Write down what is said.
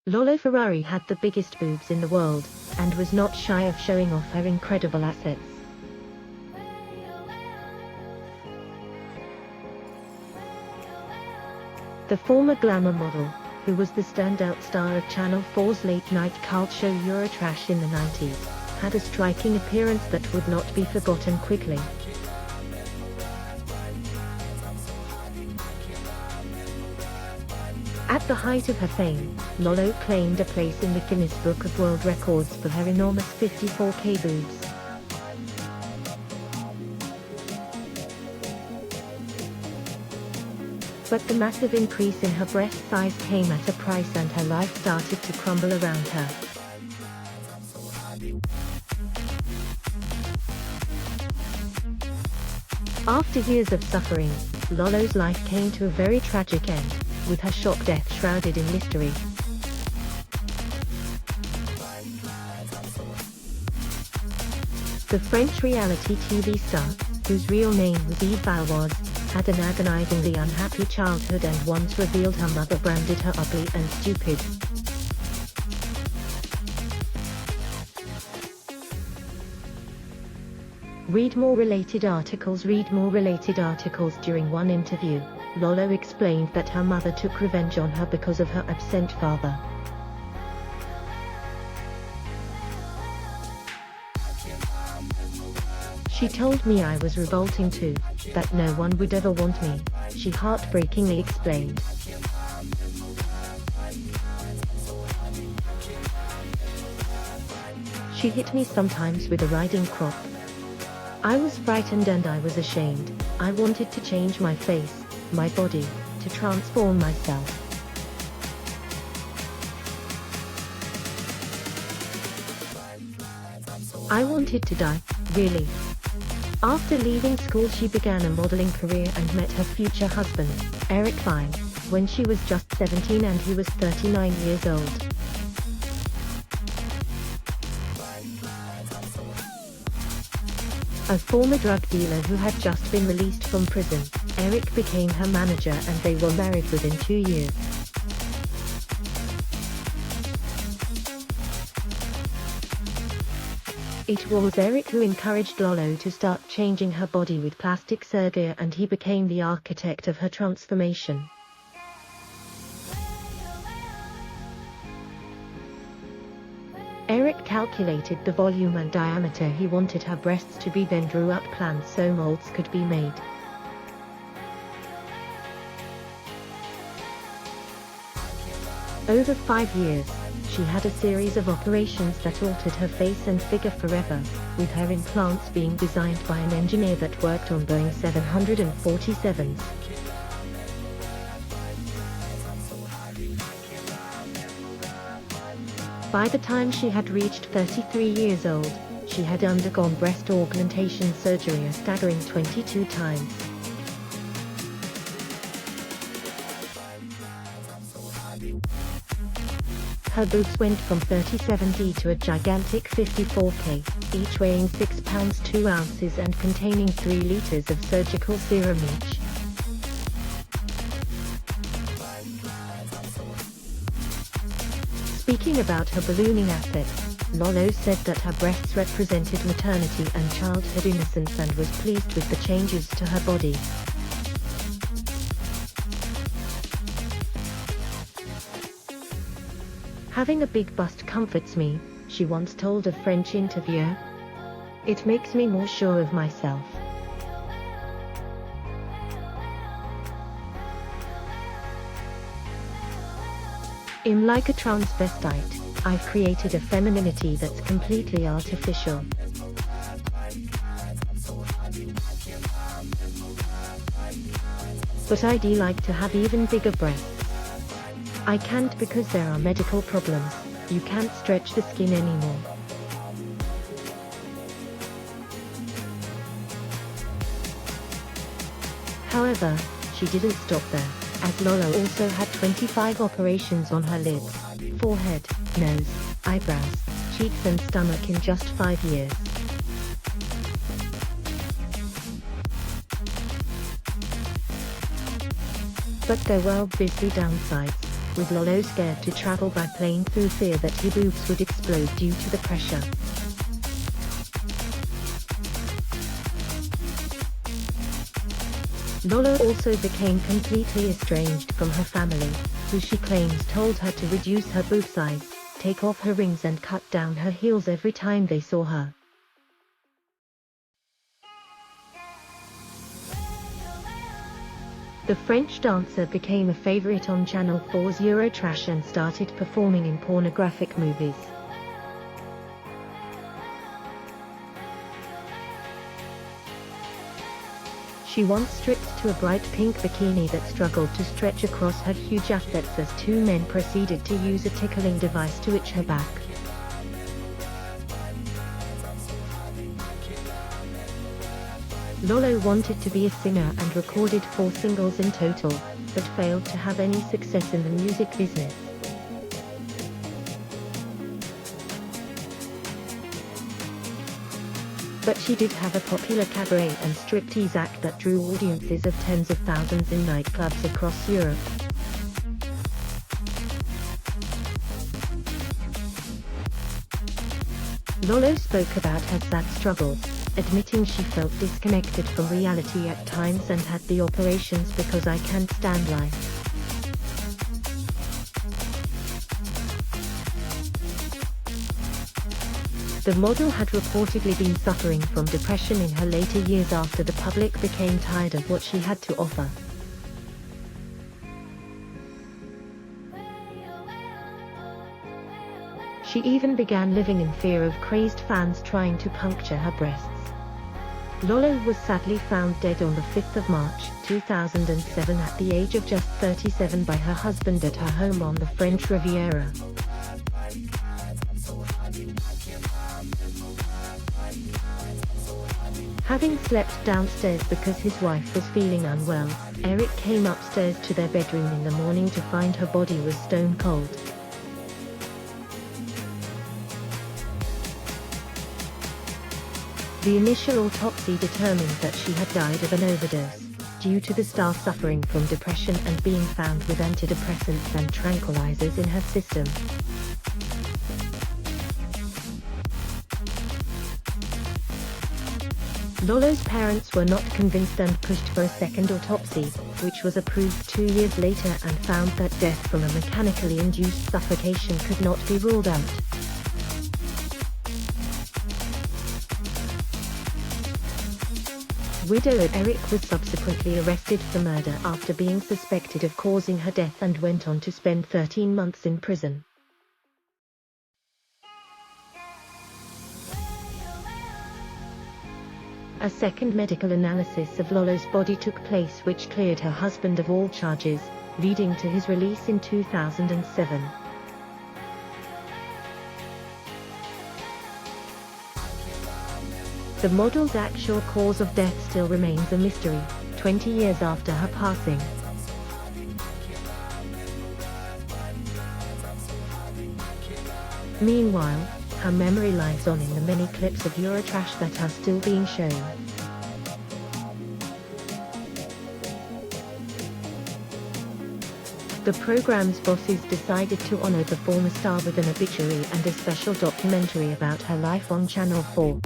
Lollo Ferrari had the biggest boobs in the world, and was not shy of showing off her incredible assets. The former glamour model, who was the standout star of Channel 4's late-night cult show Eurotrash in the 90s, had a striking appearance that would not be forgotten quickly. At the height of her fame, Lollo claimed a place in the Guinness Book of World Records for her enormous 54K boobs. But the massive increase in her breast size came at a price, and her life started to crumble around her. After years of suffering, Lollo's life came to a very tragic end, with her shock death shrouded in mystery. The French reality TV star, whose real name was Eve Valois, had an agonizingly unhappy childhood and once revealed her mother branded her ugly and stupid. Read more related articles. During one interview, Lollo explained that her mother took revenge on her because of her absent father. She told me I was revolting too, that no one would ever want me, she heartbreakingly explained. She hit me sometimes with a riding crop. I was frightened and I was ashamed. I wanted to change my face, my body, to transform myself. I wanted to die, really. After leaving school, she began a modeling career and met her future husband, Eric Vigne, when she was just 17 and he was 39 years old. A former drug dealer who had just been released from prison, Eric became her manager and they were married within 2 years. It was Eric who encouraged Lollo to start changing her body with plastic surgeyr, and he became the architect of her transformation. Eric calculated the volume and diameter he wanted her breasts to be, then drew up plans so molds could be made. Over 5 years, she had a series of operations that altered her face and figure forever, with her implants being designed by an engineer that worked on Boeing 747s. By the time she had reached 33 years old, she had undergone breast augmentation surgery a staggering 22 times. Her boobs went from 37D to a gigantic 54K, each weighing 6 pounds 2 ounces and containing 3 litres of surgical serum each. Speaking about her ballooning assets, Lollo said that her breasts represented maternity and childhood innocence and was pleased with the changes to her body. Having a big bust comforts me, she once told a French interviewer. It makes me more sure of myself. I'm like a transvestite, I've created a femininity that's completely artificial. But I'd like to have even bigger breasts. I can't because there are medical problems, you can't stretch the skin anymore. However, she didn't stop there, as Lollo also had 25 operations on her lips, forehead, nose, eyebrows, cheeks and stomach in just 5 years. But there were obviously downsides. with Lolo scared to travel by plane through fear that his boobs would explode due to the pressure. Lolo also became completely estranged from her family, who she claims told her to reduce her boob size, take off her rings and cut down her heels every time they saw her. The French dancer became a favorite on Channel 4's Eurotrash and started performing in pornographic movies. She once stripped to a bright pink bikini that struggled to stretch across her huge assets as two men proceeded to use a tickling device to itch her back. Lolo wanted to be a singer and recorded 4 singles in total, but failed to have any success in the music business. But she did have a popular cabaret and striptease act that drew audiences of tens of thousands in nightclubs across Europe. Lolo spoke about her sad struggles, admitting she felt disconnected from reality at times and had the operations because I can't stand life. The model had reportedly been suffering from depression in her later years after the public became tired of what she had to offer. She even began living in fear of crazed fans trying to puncture her breasts. Lolo was sadly found dead on the 5th of March, 2007 at the age of just 37 by her husband at her home on the French Riviera. Having slept downstairs because his wife was feeling unwell, Eric came upstairs to their bedroom in the morning to find her body was stone cold. The initial autopsy determined that she had died of an overdose, due to the star suffering from depression and being found with antidepressants and tranquilizers in her system. Lolo's parents were not convinced and pushed for a second autopsy, which was approved 2 years later and found that death from a mechanically induced suffocation could not be ruled out. Widow Eric was subsequently arrested for murder after being suspected of causing her death and went on to spend 13 months in prison. A second medical analysis of Lolo's body took place which cleared her husband of all charges, leading to his release in 2007. The model's actual cause of death still remains a mystery, 20 years after her passing. Meanwhile, her memory lives on in the many clips of Eurotrash that are still being shown. The program's bosses decided to honor the former star with an obituary and a special documentary about her life on Channel 4.